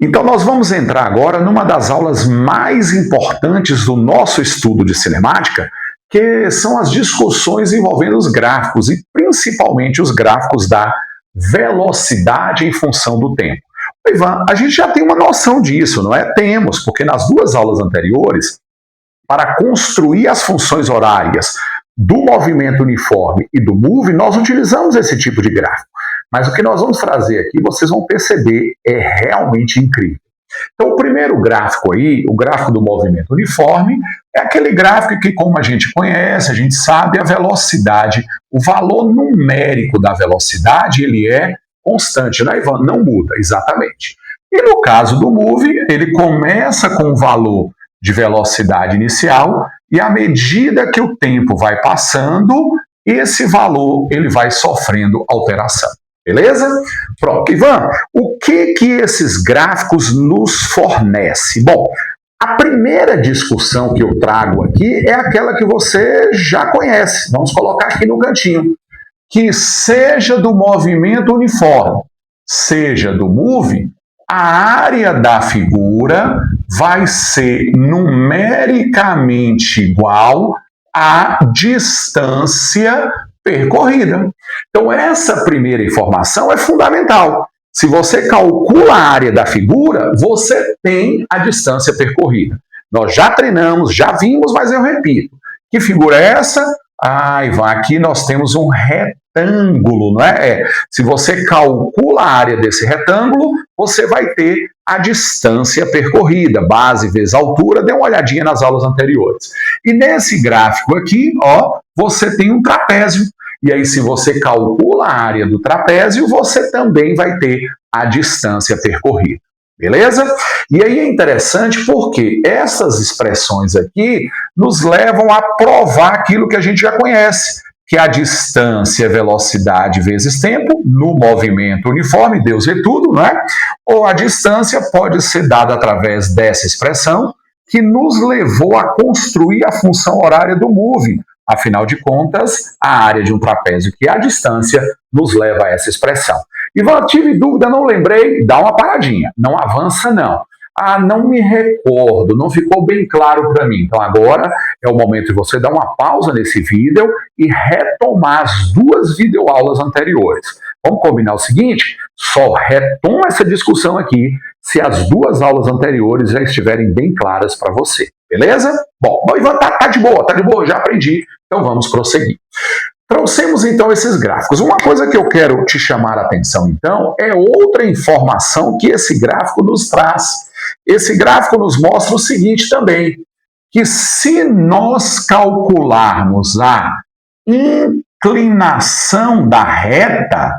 Então nós vamos entrar agora numa das aulas mais importantes do nosso estudo de cinemática, que são as discussões envolvendo os gráficos, e principalmente os gráficos da velocidade em função do tempo. Ivan, a gente já tem uma noção disso, não é? Temos, porque nas duas aulas anteriores, para construir as funções horárias do movimento uniforme e do move, nós utilizamos esse tipo de gráfico. Mas o que nós vamos fazer aqui, vocês vão perceber, é realmente incrível. Então, o primeiro gráfico aí, o gráfico do movimento uniforme, é aquele gráfico que, como a gente conhece, a gente sabe, a velocidade, o valor numérico da velocidade, ele é constante, né, Ivan? Não muda, exatamente. E no caso do move, ele começa com o valor de velocidade inicial e à medida que o tempo vai passando, esse valor ele vai sofrendo alteração. Beleza? Pronto. Ivan, o que esses gráficos nos fornecem? Bom, a primeira discussão que eu trago aqui é aquela que você já conhece. Vamos colocar aqui no cantinho. Que seja do movimento uniforme, seja do move, a área da figura vai ser numericamente igual à distância percorrida. Então, essa primeira informação é fundamental. Se você calcula a área da figura, você tem a distância percorrida. Nós já treinamos, já vimos, mas eu repito. Que figura é essa? Ivan, aqui nós temos um retângulo, não é? Se você calcula a área desse retângulo, você vai ter a distância percorrida, base vezes altura, dê uma olhadinha nas aulas anteriores. E nesse gráfico aqui, ó, você tem um trapézio. E aí, se você calcula a área do trapézio, você também vai ter a distância percorrida. Beleza? E aí é interessante porque essas expressões aqui nos levam a provar aquilo que a gente já conhece, que a distância é velocidade vezes tempo, no movimento uniforme, Deus vê tudo, não é? Ou a distância pode ser dada através dessa expressão que nos levou a construir a função horária do move. Afinal de contas, a área de um trapézio, que é a distância, nos leva a essa expressão. Ivan, tive dúvida, não lembrei, dá uma paradinha, não avança não. Não me recordo, não ficou bem claro para mim. Então agora é o momento de você dar uma pausa nesse vídeo e retomar as duas videoaulas anteriores. Vamos combinar o seguinte? Só retoma essa discussão aqui se as duas aulas anteriores já estiverem bem claras para você. Beleza? Bom, Ivan, tá de boa, já aprendi. Então vamos prosseguir. Trouxemos então esses gráficos. Uma coisa que eu quero te chamar a atenção então é outra informação que esse gráfico nos traz. Esse gráfico nos mostra o seguinte também, que se nós calcularmos a inclinação da reta,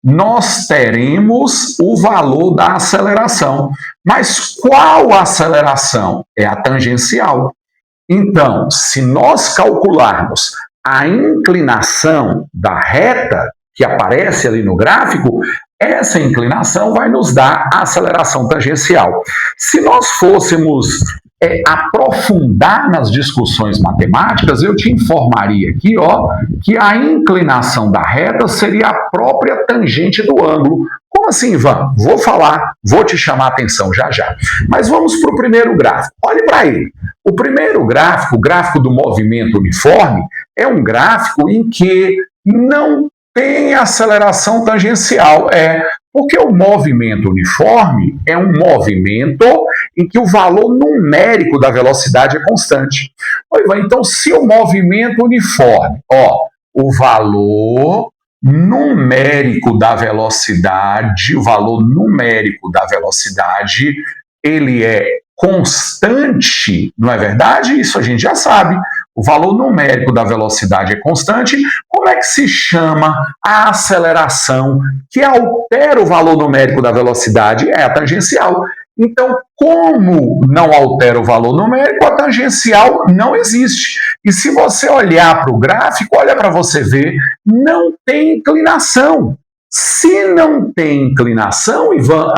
nós teremos o valor da aceleração. Mas qual aceleração? É a tangencial. Então, se nós calcularmos a inclinação da reta que aparece ali no gráfico, essa inclinação vai nos dar a aceleração tangencial. Se nós fôssemos aprofundar nas discussões matemáticas, eu te informaria aqui, ó, que a inclinação da reta seria a própria tangente do ângulo. Como assim, Ivan? Vou falar, vou te chamar a atenção já já. Mas vamos para o primeiro gráfico. Olhe para ele. O primeiro gráfico, o gráfico do movimento uniforme, é um gráfico em que não tem aceleração tangencial. Porque o movimento uniforme é um movimento em que o valor numérico da velocidade é constante. Então, se o movimento uniforme, o valor numérico da velocidade, ele é constante, não é verdade? Isso a gente já sabe. O valor numérico da velocidade é constante. Como é que se chama a aceleração que altera o valor numérico da velocidade? É a tangencial. Então, como não altera o valor numérico, a tangencial não existe. E se você olhar para o gráfico, olha para você ver, não tem inclinação. Se não tem inclinação, Ivan,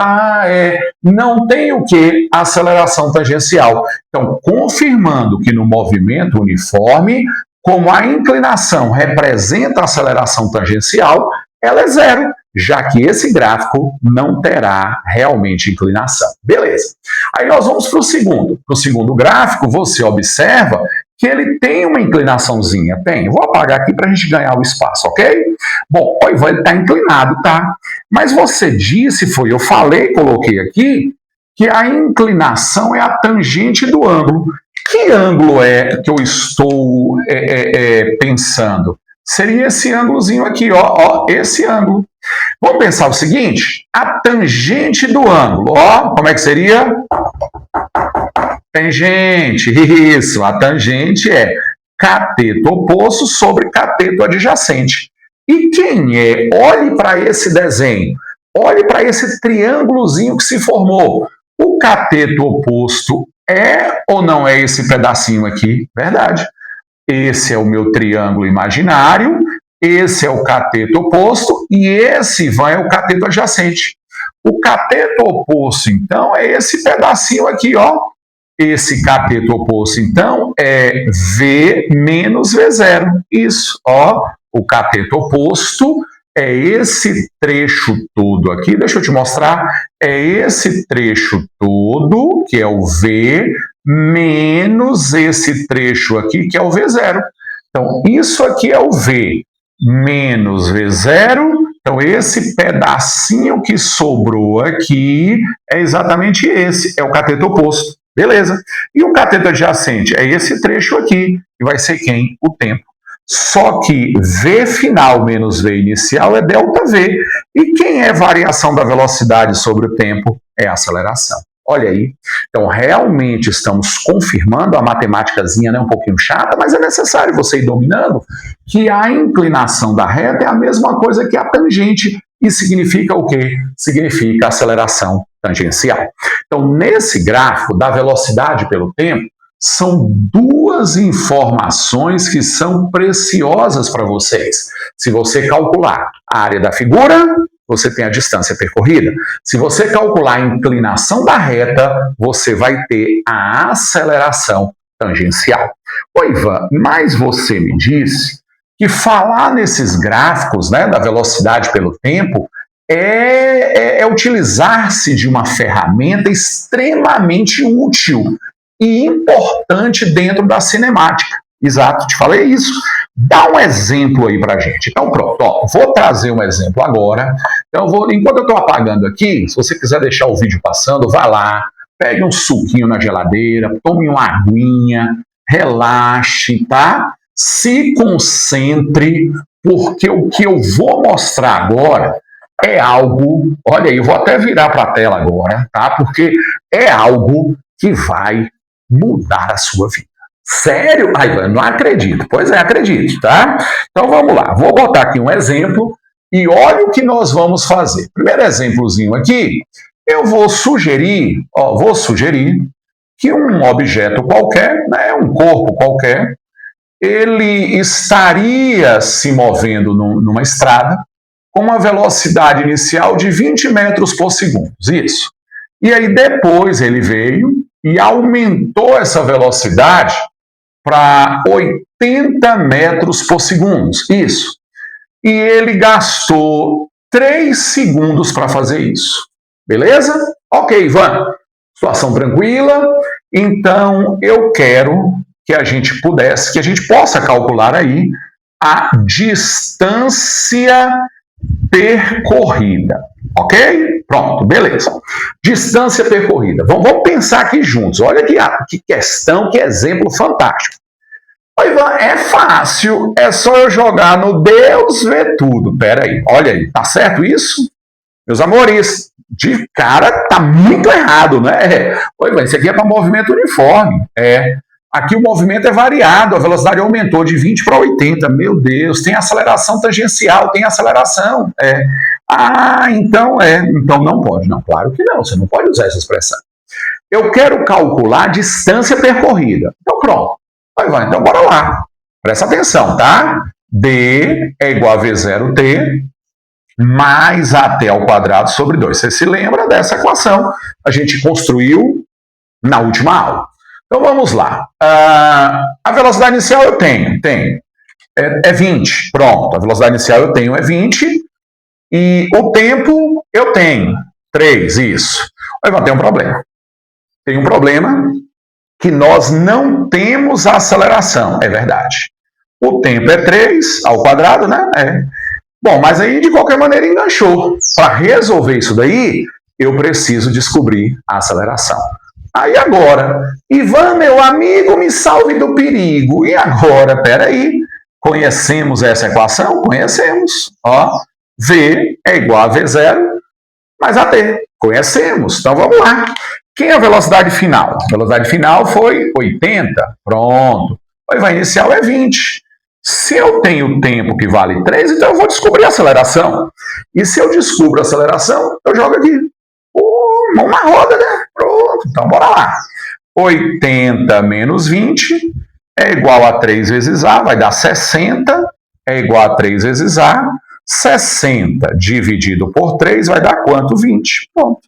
não tem o quê? Aceleração tangencial. Então, confirmando que no movimento uniforme, como a inclinação representa a aceleração tangencial, ela é zero. já que esse gráfico não terá realmente inclinação. Beleza. Aí nós vamos para o segundo. Para o segundo gráfico, você observa que ele tem uma inclinaçãozinha. Tem. Eu vou apagar aqui para a gente ganhar o espaço, ok? Bom, o Ivan está inclinado, tá? Mas você disse, eu falei, coloquei aqui, que a inclinação é a tangente do ângulo. Que ângulo é que eu estou pensando? Seria esse ângulozinho aqui, ó, esse ângulo. Vamos pensar o seguinte, a tangente do ângulo, ó, como é que seria? Tangente, isso, a tangente é cateto oposto sobre cateto adjacente. E quem é? Olhe para esse desenho, olhe para esse triângulozinho que se formou. O cateto oposto é ou não é esse pedacinho aqui? Verdade. Esse é o meu triângulo imaginário, esse é o cateto oposto e esse é o cateto adjacente. O cateto oposto, então, é esse pedacinho aqui, ó. Esse cateto oposto, então, é V menos V0. Isso, ó. O cateto oposto é esse trecho todo aqui. Deixa eu te mostrar. É esse trecho todo, que é o V, menos esse trecho aqui, que é o V0. Então, isso aqui é o V menos V0. Então, esse pedacinho que sobrou aqui é exatamente esse, é o cateto oposto. Beleza. E o cateto adjacente é esse trecho aqui, que vai ser quem? O tempo. Só que V final menos V inicial é ΔV. E quem é variação da velocidade sobre o tempo? É a aceleração. Olha aí. Então, realmente estamos confirmando, a matemáticazinha é um pouquinho chata, mas é necessário você ir dominando, que a inclinação da reta é a mesma coisa que a tangente. E significa o quê? Significa aceleração tangencial. Então, nesse gráfico da velocidade pelo tempo, são duas informações que são preciosas para vocês. Se você calcular a área da figura, você tem a distância percorrida. Se você calcular a inclinação da reta, você vai ter a aceleração tangencial. Ô Ivan, mas você me disse que falar nesses gráficos, né, da velocidade pelo tempo é utilizar-se de uma ferramenta extremamente útil e importante dentro da cinemática. Exato, te falei isso. Dá um exemplo aí pra gente. Então pronto, ó, vou trazer um exemplo agora. Então enquanto eu estou apagando aqui, se você quiser deixar o vídeo passando, vá lá, pegue um suquinho na geladeira, tome uma aguinha, relaxe, tá? Se concentre, porque o que eu vou mostrar agora é algo, olha aí, eu vou até virar para a tela agora, tá? Porque é algo que vai mudar a sua vida. Sério? Ai, eu não acredito. Pois é, acredite, tá? Então vamos lá. Vou botar aqui um exemplo e olha o que nós vamos fazer. Primeiro exemplozinho aqui, eu vou sugerir que um objeto qualquer, né, um corpo qualquer, ele estaria se movendo numa estrada com uma velocidade inicial de 20 metros por segundo. Isso. E aí depois ele veio e aumentou essa velocidade para 80 metros por segundo. Isso. E ele gastou 3 segundos para fazer isso. Beleza? Ok, Ivan. Situação tranquila. Então, eu quero que a gente possa calcular aí a distância percorrida. Ok? Pronto, beleza. Distância percorrida. Vamos pensar aqui juntos. Olha que questão, que exemplo fantástico. Oi, Ivan, é fácil, é só eu jogar no Deus vê tudo. Pera aí, olha aí, tá certo isso? Meus amores, de cara tá muito errado, né? Oi, Ivan, isso aqui é para movimento uniforme. Aqui o movimento é variado, a velocidade aumentou de 20 para 80. Meu Deus, tem aceleração tangencial, tem aceleração. Então não pode. Não, claro que não, você não pode usar essa expressão. Eu quero calcular a distância percorrida. Então pronto. Então bora lá. Presta atenção, tá? D é igual a V0T mais AT ao quadrado sobre 2. Você se lembra dessa equação? A gente construiu na última aula. Então vamos lá. A velocidade inicial eu tenho. É 20. Pronto, a velocidade inicial eu tenho é 20. E o tempo eu tenho 3, isso. Mas vai ter um problema. Tem um problema que nós não temos aceleração, é verdade. O tempo é 3 ao quadrado, né? Bom, mas aí de qualquer maneira enganchou. Para resolver isso daí, eu preciso descobrir a aceleração. Aí agora, Ivan, meu amigo, me salve do perigo. E agora, peraí, conhecemos essa equação? Conhecemos. Ó, V é igual a V0 mais AT. Conhecemos. Então vamos lá. Quem é a velocidade final? A velocidade final foi 80. Pronto. A velocidade inicial é 20. Se eu tenho tempo que vale 3, então eu vou descobrir a aceleração. E se eu descubro a aceleração, eu jogo aqui. Mão na roda, né? Pronto. Então bora lá. 80 menos 20 é igual a 3 vezes A, vai dar 60, é igual a 3 vezes A. 60 dividido por 3 vai dar quanto? 20. Pronto.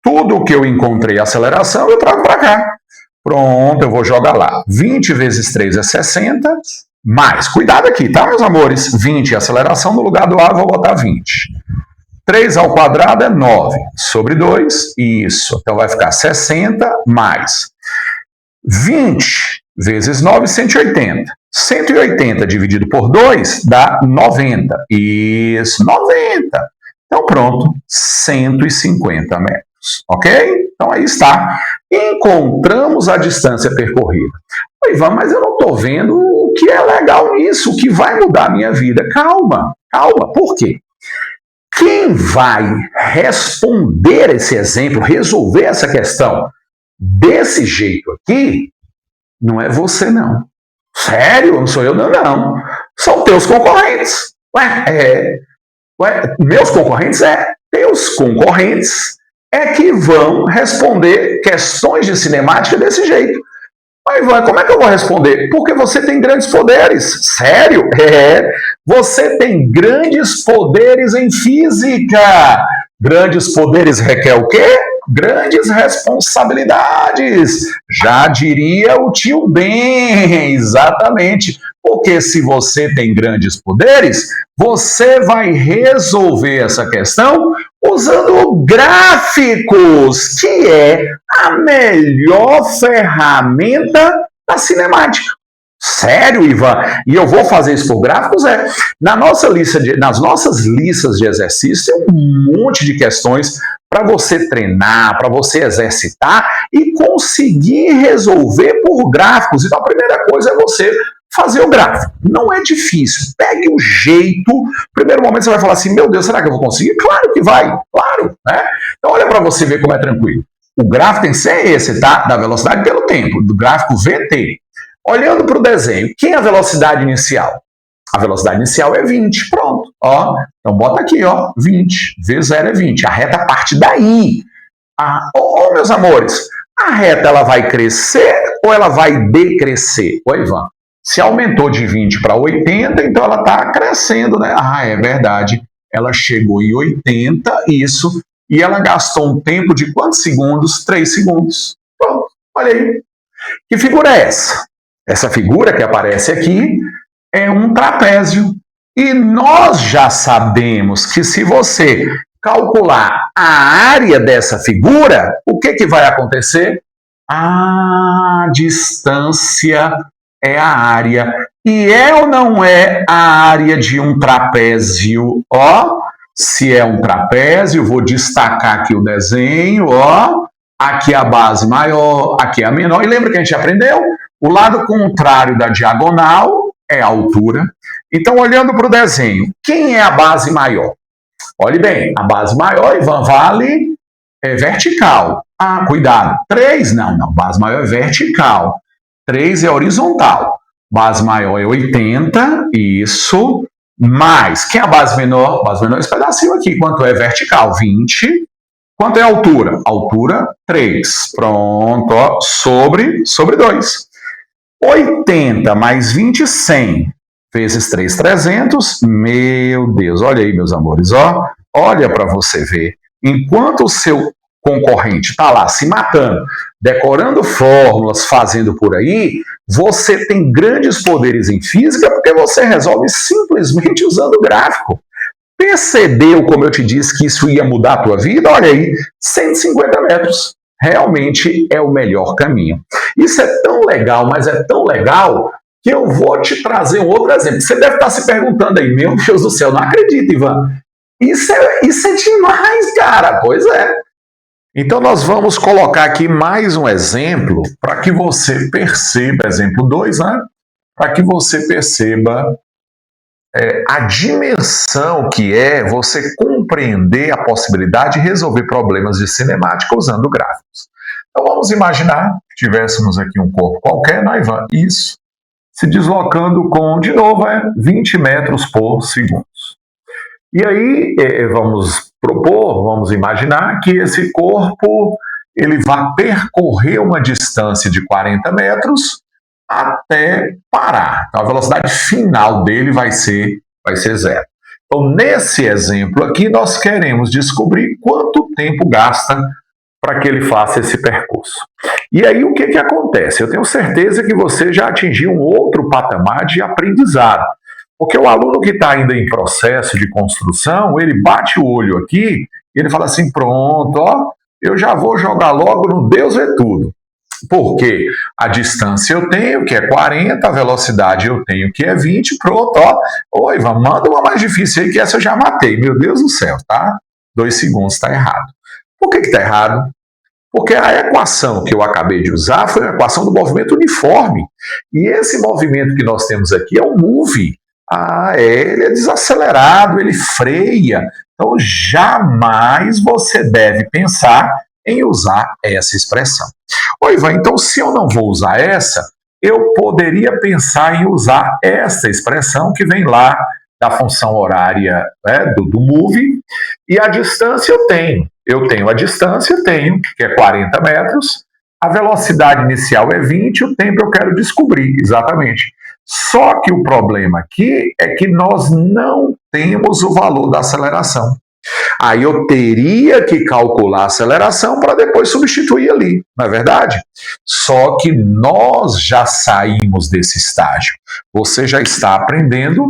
Tudo que eu encontrei aceleração, eu trago para cá. Pronto, eu vou jogar lá. 20 vezes 3 é 60, mais, cuidado aqui, tá, meus amores? 20 é aceleração, no lugar do A eu vou botar 20. 3 ao quadrado é 9, sobre 2, isso. Então vai ficar 60 mais 20 vezes 9, 180. 180 dividido por 2 dá 90. Isso, 90. Então pronto, 150 metros. Ok? Então aí está. Encontramos a distância percorrida. Oi, Ivan, mas eu não estou vendo o que é legal nisso, o que vai mudar a minha vida. Calma, calma. Por quê? Quem vai responder esse exemplo, resolver essa questão desse jeito aqui, não é você, não. Sério? Não sou eu, não, não. São teus concorrentes. Meus concorrentes? Teus concorrentes é que vão responder questões de cinemática desse jeito. Mas, Ivan, como é que eu vou responder? Porque você tem grandes poderes. Sério? Você tem grandes poderes em física. Grandes poderes requer o quê? Grandes responsabilidades. Já diria o tio Ben, exatamente. Porque se você tem grandes poderes, você vai resolver essa questão usando gráficos, que é a melhor ferramenta da cinemática. Sério, Ivan? E eu vou fazer isso por gráficos? Nas nossas listas de exercícios tem um monte de questões para você treinar, para você exercitar e conseguir resolver por gráficos. Então a primeira coisa é você fazer o gráfico. Não é difícil. Pegue o jeito. No primeiro momento você vai falar assim, meu Deus, será que eu vou conseguir? Claro que vai. Claro. Né? Então olha para você ver como é tranquilo. O gráfico tem que ser esse, tá? Da velocidade pelo tempo. Do gráfico VT. Olhando para o desenho, quem é a velocidade inicial? A velocidade inicial é 20. Pronto. Ó, então bota aqui, ó, 20. V0 é 20. A reta parte daí. Meus amores, a reta ela vai crescer ou ela vai decrescer? Oi, Ivan. Se aumentou de 20 para 80, então ela está crescendo, né? É verdade. Ela chegou em 80, isso, e ela gastou um tempo de quantos segundos? 3 segundos. Pronto, olha aí. Que figura é essa? Essa figura que aparece aqui é um trapézio. E nós já sabemos que se você calcular a área dessa figura, o que vai acontecer? A distância é a área. E é ou não é a área de um trapézio? Ó, se é um trapézio, vou destacar aqui o desenho, ó. Aqui é a base maior, aqui é a menor. E lembra que a gente aprendeu? O lado contrário da diagonal é a altura. Então, olhando para o desenho, quem é a base maior? Olhe bem, a base maior, Ivan, vale vertical. Cuidado. 3? Não. Base maior é vertical. 3 é horizontal. Base maior é 80, isso. Mais, quem é a base menor? Base menor é esse pedacinho aqui. Quanto é vertical? 20. Quanto é a altura? Altura, 3. Pronto, ó, sobre 2. 80 mais 20, 100. Vezes 3, 300. Meu Deus, olha aí, meus amores. Ó, olha para você ver. Enquanto o seu concorrente está lá se matando, decorando fórmulas, fazendo por aí, você tem grandes poderes em física porque você resolve simplesmente usando gráfico. Percebeu, como eu te disse, que isso ia mudar a tua vida? Olha aí, 150 metros. Realmente é o melhor caminho. Isso é tão legal, mas é tão legal que eu vou te trazer um outro exemplo. Você deve estar se perguntando aí, meu Deus do céu, não acredito, Ivan. Isso é demais, cara. Pois é. Então nós vamos colocar aqui mais um exemplo para que você perceba, exemplo 2, né? Para que você perceba a dimensão que é você compreender a possibilidade de resolver problemas de cinemática usando gráficos. Então vamos imaginar que tivéssemos aqui um corpo qualquer, né, Ivan? Isso. Se deslocando com, de novo, 20 metros por segundo. E aí vamos propor, vamos imaginar que esse corpo ele vai percorrer uma distância de 40 metros até parar. Então, a velocidade final dele vai ser zero. Então, nesse exemplo aqui, nós queremos descobrir quanto tempo gasta para que ele faça esse percurso. E aí, o que acontece? Eu tenho certeza que você já atingiu um outro patamar de aprendizado. Porque o aluno que está ainda em processo de construção, ele bate o olho aqui e ele fala assim, pronto, ó, eu já vou jogar logo no Deus é tudo. Porque a distância eu tenho, que é 40, a velocidade eu tenho, que é 20, pronto, ó. Oi, Ivan, manda uma mais difícil aí, que essa eu já matei. Meu Deus do céu, tá? 2 segundos está errado. Por que está errado? Porque a equação que eu acabei de usar foi a equação do movimento uniforme. E esse movimento que nós temos aqui é o move. Ele é desacelerado, ele freia. Então, jamais você deve pensar em usar essa expressão. Oi, Ivan, então se eu não vou usar essa, eu poderia pensar em usar essa expressão que vem lá da função horária, né, do move, e a distância eu tenho. Eu tenho a distância, que é 40 metros, a velocidade inicial é 20, o tempo eu quero descobrir, exatamente. Só que o problema aqui é que nós não temos o valor da aceleração. Aí eu teria que calcular a aceleração para depois substituir ali, não é verdade? Só que nós já saímos desse estágio. Você já está aprendendo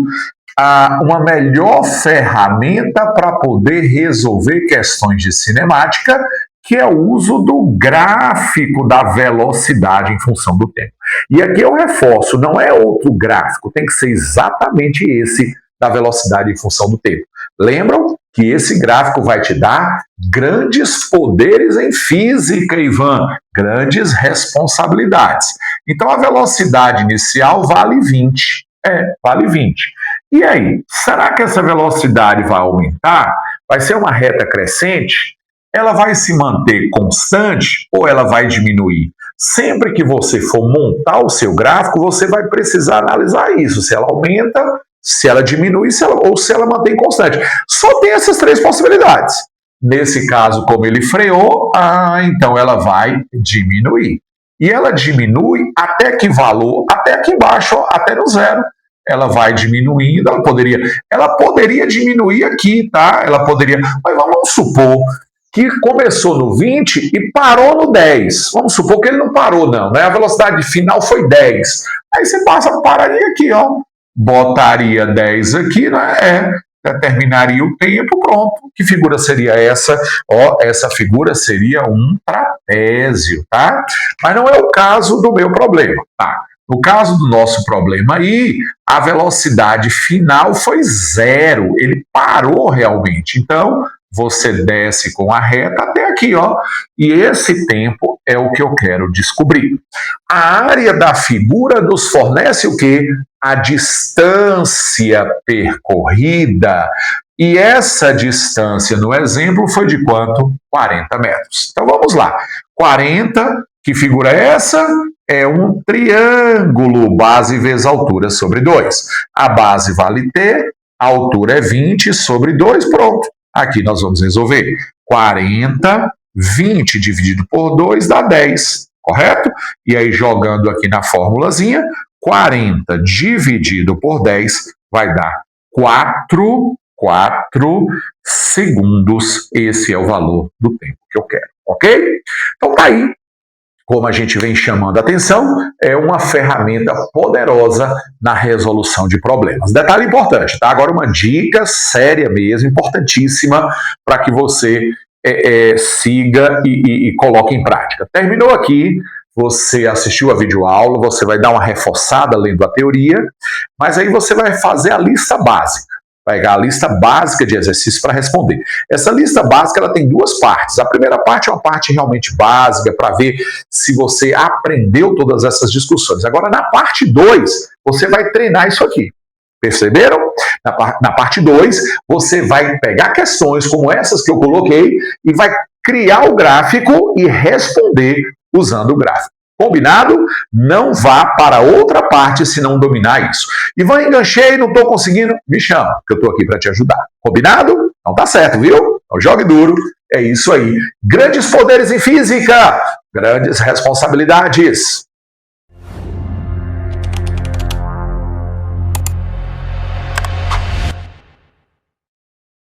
uma melhor ferramenta para poder resolver questões de cinemática, que é o uso do gráfico da velocidade em função do tempo. E aqui eu reforço, não é outro gráfico, tem que ser exatamente esse da velocidade em função do tempo. Lembram que esse gráfico vai te dar grandes poderes em física, Ivan, grandes responsabilidades. Então a velocidade inicial vale 20. Vale 20. E aí, será que essa velocidade vai aumentar? Vai ser uma reta crescente? Ela vai se manter constante ou ela vai diminuir? Sempre que você for montar o seu gráfico, você vai precisar analisar isso, se ela aumenta, se ela diminui ou se ela mantém constante. Só tem essas 3 possibilidades. Nesse caso, como ele freou, então ela vai diminuir. E ela diminui até que valor? Até aqui embaixo, até no zero. Ela vai diminuindo, ela poderia diminuir aqui, tá? Mas vamos supor que começou no 20 e parou no 10. Vamos supor que ele não parou, não, né? A velocidade final foi 10. Aí você pararia aqui, ó. Botaria 10 aqui, né? Determinaria o tempo, pronto. Que figura seria essa? Essa figura seria um trapézio, tá? Mas não é o caso do meu problema, tá? No caso do nosso problema aí, a velocidade final foi 0, ele parou realmente. Então, você desce com a reta até aqui, ó. E esse tempo é o que eu quero descobrir. A área da figura nos fornece o quê? A distância percorrida. E essa distância no exemplo foi de quanto? 40 metros. Então vamos lá. 40, que figura é essa? É um triângulo, base vezes altura sobre 2. A base vale T, a altura é 20 sobre 2, pronto. Aqui nós vamos resolver. 40, 20 dividido por 2 dá 10, correto? E aí jogando aqui na formulazinha, 40 dividido por 10 vai dar 4 segundos. Esse é o valor do tempo que eu quero, ok? Então tá aí. como a gente vem chamando a atenção, é uma ferramenta poderosa na resolução de problemas. Detalhe importante, tá? Agora uma dica séria mesmo, importantíssima, para que você siga e coloque em prática. Terminou aqui, você assistiu a videoaula, você vai dar uma reforçada lendo a teoria, mas aí você vai fazer a lista básica. Vai pegar a lista básica de exercícios para responder. Essa lista básica ela tem duas partes. A primeira parte é uma parte realmente básica, para ver se você aprendeu todas essas discussões. Agora, na parte 2, você vai treinar isso aqui. Perceberam? Na parte 2, você vai pegar questões como essas que eu coloquei e vai criar o gráfico e responder usando o gráfico. Combinado? Não vá para outra parte se não dominar isso. Ivan, enganchei, não estou conseguindo, me chama, que eu estou aqui para te ajudar. Combinado? Então tá certo, viu? Então jogue duro, é isso aí. Grandes poderes em física, grandes responsabilidades.